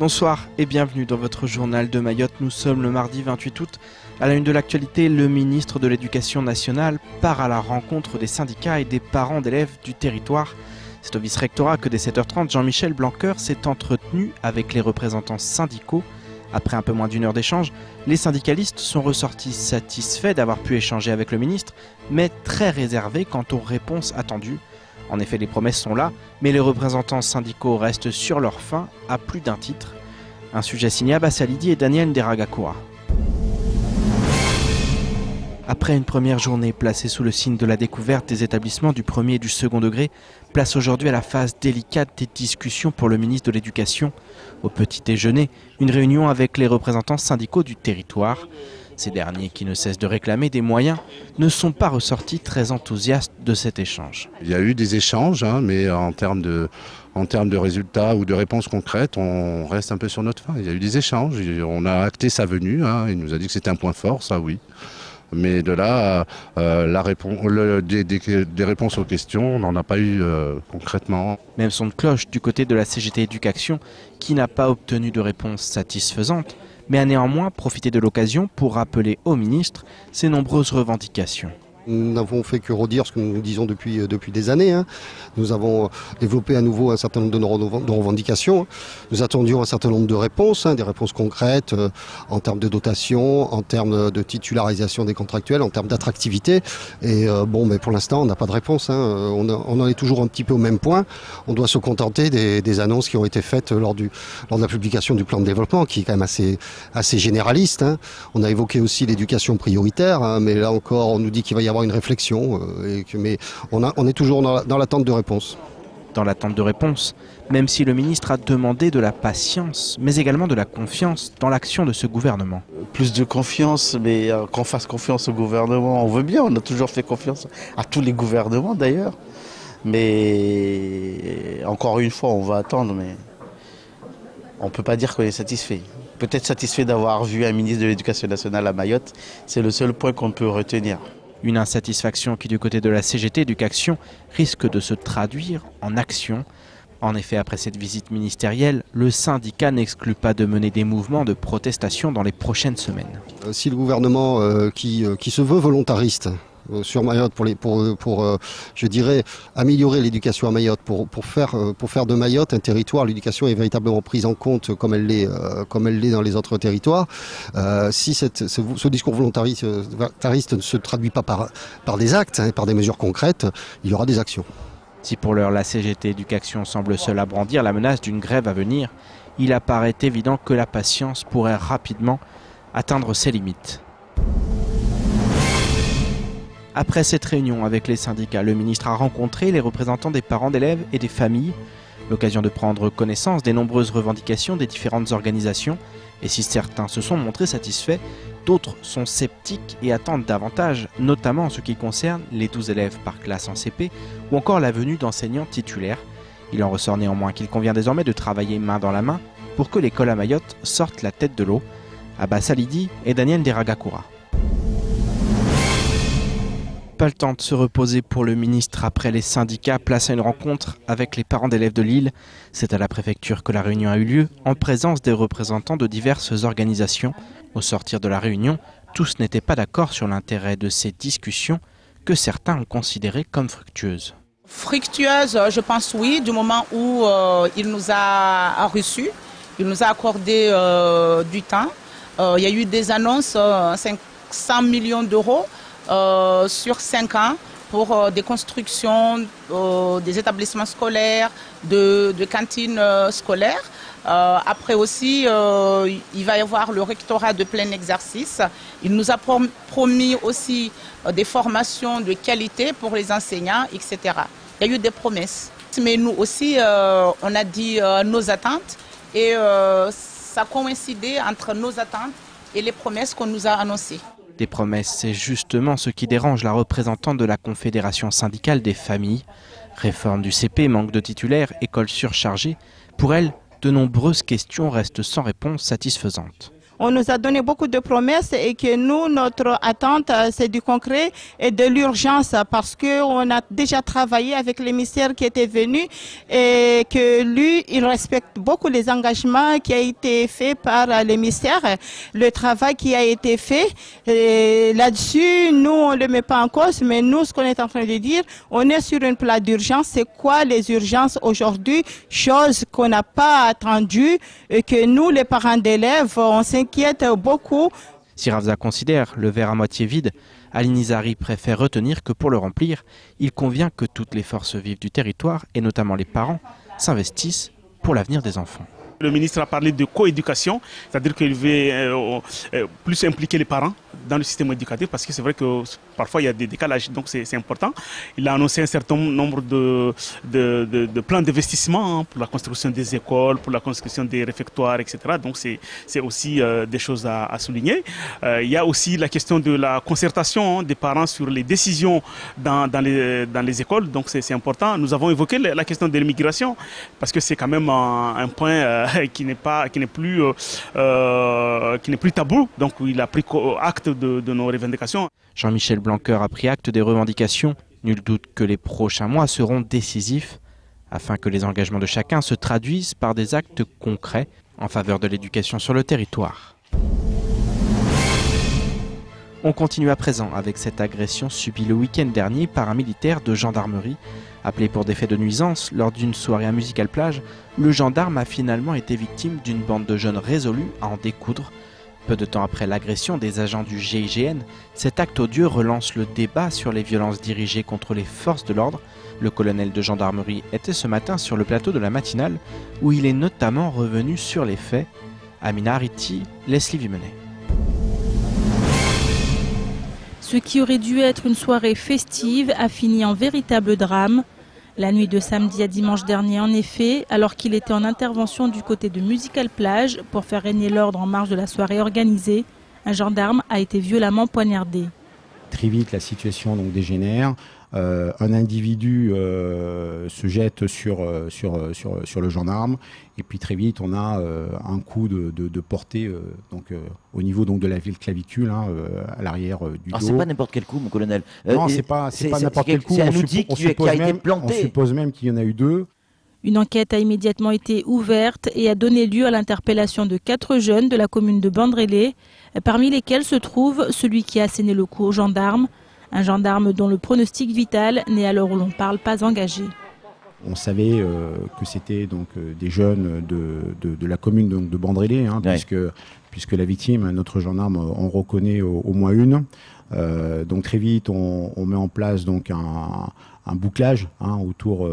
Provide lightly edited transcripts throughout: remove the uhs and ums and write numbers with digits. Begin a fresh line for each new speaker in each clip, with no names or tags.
Bonsoir et bienvenue dans votre journal de Mayotte. Nous sommes le mardi 28 août. À la une de l'actualité, le ministre de l'Éducation nationale part à la rencontre des syndicats et des parents d'élèves du territoire. C'est au vice-rectorat que dès 7h30, Jean-Michel Blanquer s'est entretenu avec les représentants syndicaux. Après un peu moins d'une heure d'échange, les syndicalistes sont ressortis satisfaits d'avoir pu échanger avec le ministre, mais très réservés quant aux réponses attendues. En effet, les promesses sont là, mais les représentants syndicaux restent sur leur faim à plus d'un titre. Un sujet signé Abba Salidi et Daniel Nderagakoura. Après une première journée placée sous le signe de la découverte des établissements du premier et du second degré, place aujourd'hui à la phase délicate des discussions pour le ministre de l'Éducation. Au petit déjeuner, une réunion avec les représentants syndicaux du territoire. Ces derniers, qui ne cessent de réclamer des moyens, ne sont pas ressortis très enthousiastes de cet échange.
Il y a eu des échanges, mais en termes de résultats ou de réponses concrètes, on reste un peu sur notre faim. Il y a eu des échanges, on a acté sa venue, il nous a dit que c'était un point fort, ça oui. Mais de là, des réponses aux questions, on n'en a pas eu concrètement.
Même son de cloche du côté de la CGT Éducation, qui n'a pas obtenu de réponse satisfaisante, mais a néanmoins profité de l'occasion pour rappeler au ministre ses nombreuses revendications.
Nous n'avons fait que redire ce que nous disons depuis des années. Nous avons développé à nouveau un certain nombre de revendications. Nous attendions un certain nombre de réponses, des réponses concrètes en termes de dotation, en termes de titularisation des contractuels, en termes d'attractivité. Et mais pour l'instant, on n'a pas de réponse. On en est toujours un petit peu au même point. On doit se contenter des annonces qui ont été faites lors de la publication du plan de développement, qui est quand même assez généraliste. On a évoqué aussi l'éducation prioritaire, mais là encore, on nous dit qu'il va y avoir une réflexion, mais on est toujours dans l'attente de réponse.
Dans l'attente de réponse, même si le ministre a demandé de la patience, mais également de la confiance dans l'action de ce gouvernement.
Plus de confiance, mais qu'on fasse confiance au gouvernement, on veut bien, on a toujours fait confiance à tous les gouvernements d'ailleurs. Mais encore une fois, on va attendre, mais on ne peut pas dire qu'on est satisfait. Peut-être satisfait d'avoir vu un ministre de l'Éducation nationale à Mayotte, c'est le seul point qu'on peut retenir.
Une insatisfaction qui, du côté de la CGT Éducation, risque de se traduire en action. En effet, après cette visite ministérielle, le syndicat n'exclut pas de mener des mouvements de protestation dans les prochaines semaines.
Si le gouvernement qui se veut volontariste sur Mayotte pour je dirais améliorer l'éducation à Mayotte, pour faire de Mayotte un territoire, l'éducation est véritablement prise en compte comme elle l'est dans les autres territoires. Si ce discours volontariste ne se traduit pas par des actes, par des mesures concrètes, il y aura des actions.
Si pour l'heure la CGT Éducation semble seule à brandir la menace d'une grève à venir, il apparaît évident que la patience pourrait rapidement atteindre ses limites. Après cette réunion avec les syndicats, le ministre a rencontré les représentants des parents d'élèves et des familles. L'occasion de prendre connaissance des nombreuses revendications des différentes organisations. Et si certains se sont montrés satisfaits, d'autres sont sceptiques et attendent davantage, notamment en ce qui concerne les 12 élèves par classe en CP ou encore la venue d'enseignants titulaires. Il en ressort néanmoins qu'il convient désormais de travailler main dans la main pour que l'école à Mayotte sorte la tête de l'eau. Abba Salidi et Daniel Nderagakoura. Pas le temps de se reposer pour le ministre après les syndicats, place à une rencontre avec les parents d'élèves de Lille. C'est à la préfecture que la réunion a eu lieu, en présence des représentants de diverses organisations. Au sortir de la réunion, tous n'étaient pas d'accord sur l'intérêt de ces discussions que certains ont considérées comme fructueuses.
Fructueuse, je pense oui, du moment où il nous a reçus, il nous a accordé du temps. Il y a eu des annonces, 500 millions d'euros. Sur 5 ans pour des constructions des établissements scolaires, de cantines scolaires. Après aussi, il va y avoir le rectorat de plein exercice. Il nous a promis aussi des formations de qualité pour les enseignants, etc. Il y a eu des promesses. Mais nous aussi, on a dit nos attentes et ça coïncidait entre nos attentes et les promesses qu'on nous a annoncées.
Des promesses, c'est justement ce qui dérange la représentante de la Confédération syndicale des familles. Réforme du CP, manque de titulaires, école surchargée. Pour elle, de nombreuses questions restent sans réponse satisfaisante.
On nous a donné beaucoup de promesses et que nous, notre attente, c'est du concret et de l'urgence parce qu'on a déjà travaillé avec l'émissaire qui était venu et que lui, il respecte beaucoup les engagements qui a été fait par l'émissaire, le travail qui a été fait. Là-dessus, nous, on ne le met pas en cause, mais nous, ce qu'on est en train de dire, on est sur une place d'urgence. C'est quoi les urgences aujourd'hui? Chose qu'on n'a pas attendue et que nous, les parents d'élèves, on s'inquiète beaucoup.
Si Ravza considère le verre à moitié vide, Ali Nizari préfère retenir que pour le remplir, il convient que toutes les forces vives du territoire, et notamment les parents, s'investissent pour l'avenir des enfants.
Le ministre a parlé de coéducation, c'est-à-dire qu'il veut plus impliquer les parents dans le système éducatif parce que c'est vrai que parfois il y a des décalages, donc c'est important. Il a annoncé un certain nombre de plans d'investissement pour la construction des écoles, pour la construction des réfectoires, etc. Donc c'est aussi des choses à souligner. Il y a aussi la question de la concertation des parents sur les décisions dans les écoles, donc c'est important. Nous avons évoqué la question de l'immigration parce que c'est quand même un point qui n'est plus tabou, donc il a pris acte de nos revendications.
Jean-Michel Blanquer a pris acte des revendications. Nul doute que les prochains mois seront décisifs afin que les engagements de chacun se traduisent par des actes concrets en faveur de l'éducation sur le territoire. On continue à présent avec cette agression subie le week-end dernier par un militaire de gendarmerie. Appelé pour des faits de nuisance lors d'une soirée à Musical Plage, le gendarme a finalement été victime d'une bande de jeunes résolus à en découdre. Peu de temps après l'agression des agents du GIGN, cet acte odieux relance le débat sur les violences dirigées contre les forces de l'ordre. Le colonel de gendarmerie était ce matin sur le plateau de la matinale où il est notamment revenu sur les faits. Amina Ariti, Leslie Vimenet.
Ce qui aurait dû être une soirée festive a fini en véritable drame. La nuit de samedi à dimanche dernier, en effet, alors qu'il était en intervention du côté de Musical Plage pour faire régner l'ordre en marge de la soirée organisée, un gendarme a été violemment poignardé.
Très vite, la situation donc dégénère. Un individu se jette sur le gendarme et puis très vite on a un coup de portée au niveau donc de la clavicule à l'arrière du dos.
Alors c'est pas n'importe quel coup, mon colonel.
Non, c'est pas n'importe quel coup.
C'est un outil qui a été planté.
On suppose même qu'il y en a eu deux.
Une enquête a immédiatement été ouverte et a donné lieu à l'interpellation de 4 jeunes de la commune de Bandrélé, parmi lesquels se trouve celui qui a asséné le coup au gendarme. Un gendarme dont le pronostic vital n'est à l'heure où l'on parle pas engagé.
On savait que c'était donc des jeunes de la commune donc, de Bandrélé, puisque la victime, notre gendarme, on reconnaît au moins une. Donc très vite, on met en place donc un bouclage autour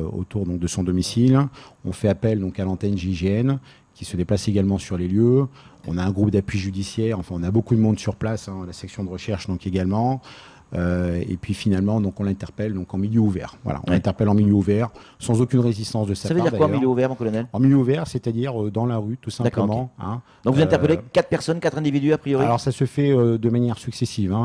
donc, de son domicile. On fait appel donc à l'antenne GIGN qui se déplace également sur les lieux. On a un groupe d'appui judiciaire. Enfin, on a beaucoup de monde sur place, la section de recherche donc également. Et puis finalement, donc on l'interpelle donc en milieu ouvert. Voilà, on l'interpelle en milieu ouvert, sans aucune résistance de sa part.
Ça veut dire quoi, en milieu ouvert, mon colonel?
En milieu ouvert, c'est-à-dire dans la rue, tout simplement.
Okay. Donc vous interpellez 4 personnes, 4 individus a priori?
Alors ça se fait de manière successive.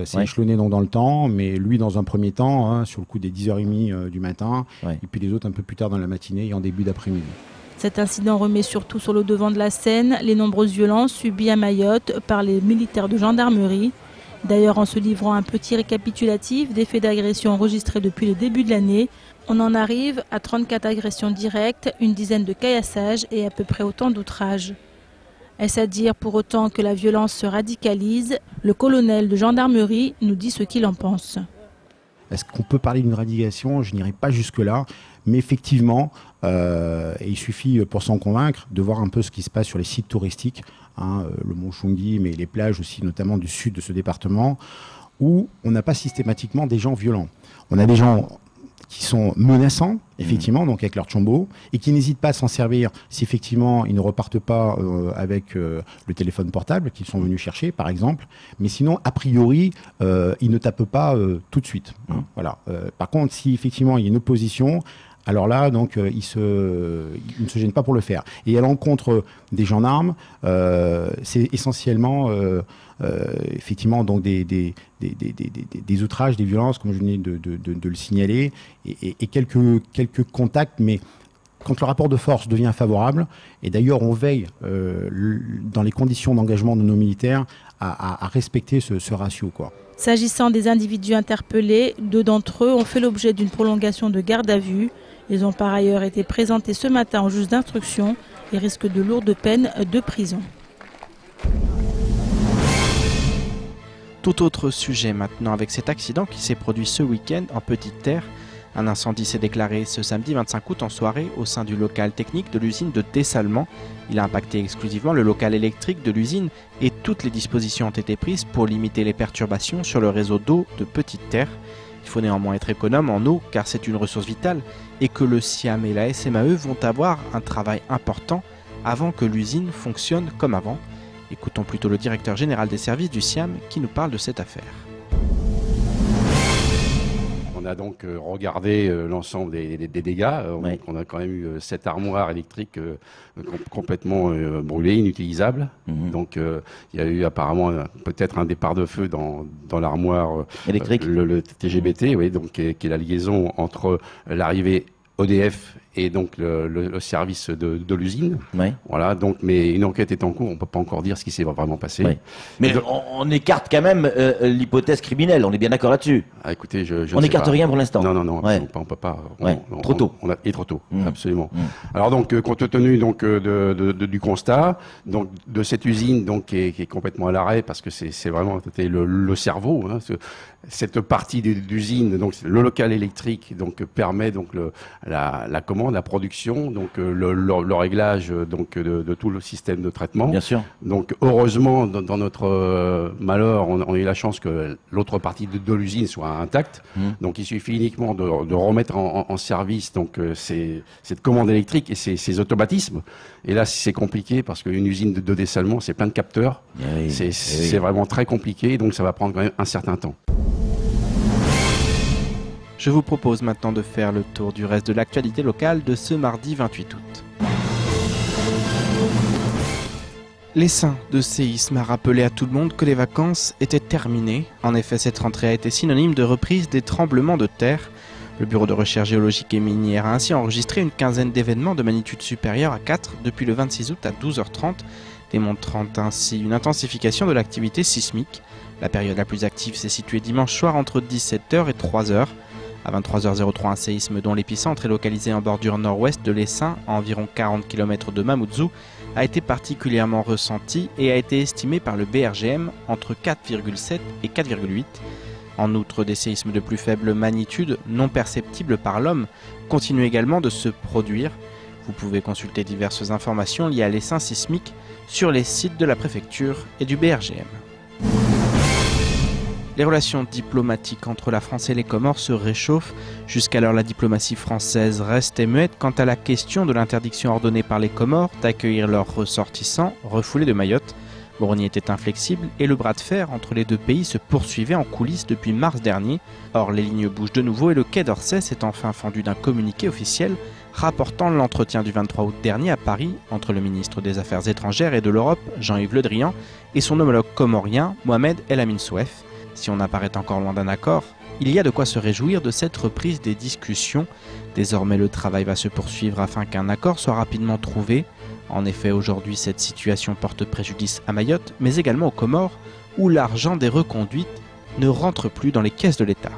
C'est échelonné donc dans le temps, mais lui dans un premier temps, sur le coup des 10h30 du matin, et puis les autres un peu plus tard dans la matinée et en début d'après-midi.
Cet incident remet surtout sur le devant de la scène les nombreuses violences subies à Mayotte par les militaires de gendarmerie. D'ailleurs, en se livrant un petit récapitulatif des faits d'agression enregistrés depuis le début de l'année, on en arrive à 34 agressions directes, une dizaine de caillassages et à peu près autant d'outrages. Est-ce à dire pour autant que la violence se radicalise? Le colonel de gendarmerie nous dit ce qu'il en pense.
Est-ce qu'on peut parler d'une radicalisation? Je n'irai pas jusque-là, mais effectivement, et il suffit pour s'en convaincre de voir un peu ce qui se passe sur les sites touristiques, le Mont Chungi, mais les plages aussi notamment du sud de ce département, où on n'a pas systématiquement des gens violents. On a des gens qui sont menaçants, effectivement, donc avec leur tchombo, et qui n'hésitent pas à s'en servir si effectivement ils ne repartent pas avec le téléphone portable qu'ils sont venus chercher, par exemple. Mais sinon, a priori, ils ne tapent pas tout de suite. Voilà. Par contre, si effectivement il y a une opposition, alors là, donc, ils ne se gênent pas pour le faire. Et à l'encontre des gendarmes, c'est essentiellement, effectivement, donc des outrages, des violences, comme je venais de le signaler, et quelques contacts, mais Quand le rapport de force devient favorable, et d'ailleurs on veille dans les conditions d'engagement de nos militaires à respecter ce ratio, quoi.
S'agissant des individus interpellés, 2 d'entre eux ont fait l'objet d'une prolongation de garde à vue. Ils ont par ailleurs été présentés ce matin au juge d'instruction et risquent de lourdes peines de prison.
Tout autre sujet maintenant avec cet accident qui s'est produit ce week-end en Petite Terre. Un incendie s'est déclaré ce samedi 25 août en soirée au sein du local technique de l'usine de dessalement. Il a impacté exclusivement le local électrique de l'usine et toutes les dispositions ont été prises pour limiter les perturbations sur le réseau d'eau de Petite Terre. Il faut néanmoins être économe en eau car c'est une ressource vitale et que le SIAM et la SMAE vont avoir un travail important avant que l'usine fonctionne comme avant. Écoutons plutôt le directeur général des services du SIAM qui nous parle de cette affaire.
On a donc regardé l'ensemble des dégâts. On a quand même eu 7 armoires électriques complètement brûlées, inutilisables. Donc il y a eu apparemment peut-être un départ de feu dans l'armoire
électrique,
le TGBT, oui, donc, qui est la liaison entre l'arrivée EDF et donc le service de l'usine.
Oui.
Voilà, donc, mais une enquête est en cours, on ne peut pas encore dire ce qui s'est vraiment passé.
Oui. Mais on écarte quand même l'hypothèse criminelle, on est bien d'accord là-dessus.
Ah, écoutez,
on n'écarte rien pour l'instant.
Non, on peut pas.
Trop tôt.
Et trop tôt, absolument. Alors donc, compte tenu donc du constat, donc de cette usine donc qui est complètement à l'arrêt parce que c'est vraiment le cerveau. Hein, cette partie d'usine, donc le local électrique, donc permet donc la commande, la production, donc le réglage donc de tout le système de traitement.
Bien sûr.
Donc heureusement dans notre malheur, on a eu la chance que l'autre partie de l'usine soit intacte. Donc il suffit uniquement de remettre en service donc cette commande électrique et ces automatismes. Et là c'est compliqué parce qu'une usine de dessalement c'est plein de capteurs. C'est vraiment très compliqué, donc ça va prendre quand même un certain temps.
Je vous propose maintenant de faire le tour du reste de l'actualité locale de ce mardi 28 août. L'essaim de séisme a rappelé à tout le monde que les vacances étaient terminées. En effet, cette rentrée a été synonyme de reprise des tremblements de terre. Le Bureau de recherche géologique et minière a ainsi enregistré une quinzaine d'événements de magnitude supérieure à 4 depuis le 26 août à 12h30, démontrant ainsi une intensification de l'activité sismique. La période la plus active s'est située dimanche soir entre 17h et 3h. À 23h03, un séisme dont l'épicentre est localisé en bordure nord-ouest de l'Essaim, à environ 40 km de Mamoudzou, a été particulièrement ressenti et a été estimé par le BRGM entre 4,7 et 4,8. En outre, des séismes de plus faible magnitude, non perceptibles par l'homme, continuent également de se produire. Vous pouvez consulter diverses informations liées à l'essaim sismique sur les sites de la préfecture et du BRGM. Les relations diplomatiques entre la France et les Comores se réchauffent. Jusqu'alors, la diplomatie française restait muette quant à la question de l'interdiction ordonnée par les Comores d'accueillir leurs ressortissants refoulés de Mayotte. Moroni était inflexible et le bras de fer entre les deux pays se poursuivait en coulisses depuis mars dernier. Or, les lignes bougent de nouveau et le Quai d'Orsay s'est enfin fendu d'un communiqué officiel rapportant l'entretien du 23 août dernier à Paris entre le ministre des Affaires étrangères et de l'Europe, Jean-Yves Le Drian, et son homologue comorien, Mohamed El Amin Souef. Si on apparaît encore loin d'un accord, il y a de quoi se réjouir de cette reprise des discussions. Désormais, le travail va se poursuivre afin qu'un accord soit rapidement trouvé. En effet, aujourd'hui, cette situation porte préjudice à Mayotte, mais également aux Comores, où l'argent des reconduites ne rentre plus dans les caisses de l'État.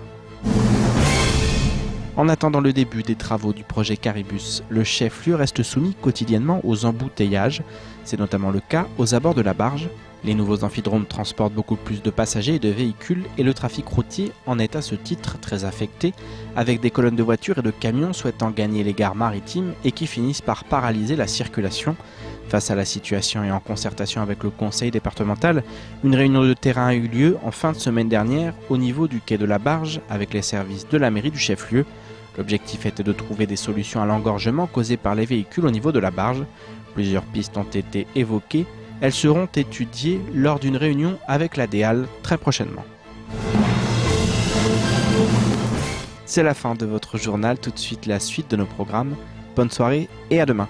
En attendant le début des travaux du projet Caribus, le chef-lieu reste soumis quotidiennement aux embouteillages. C'est notamment le cas aux abords de la barge. Les nouveaux amphidromes transportent beaucoup plus de passagers et de véhicules et le trafic routier en est à ce titre très affecté, avec des colonnes de voitures et de camions souhaitant gagner les gares maritimes et qui finissent par paralyser la circulation. Face à la situation et en concertation avec le conseil départemental, une réunion de terrain a eu lieu en fin de semaine dernière au niveau du quai de la Barge avec les services de la mairie du chef-lieu. L'objectif était de trouver des solutions à l'engorgement causé par les véhicules au niveau de la barge. Plusieurs pistes ont été évoquées. Elles seront étudiées lors d'une réunion avec la DEAL très prochainement. C'est la fin de votre journal, tout de suite la suite de nos programmes. Bonne soirée et à demain.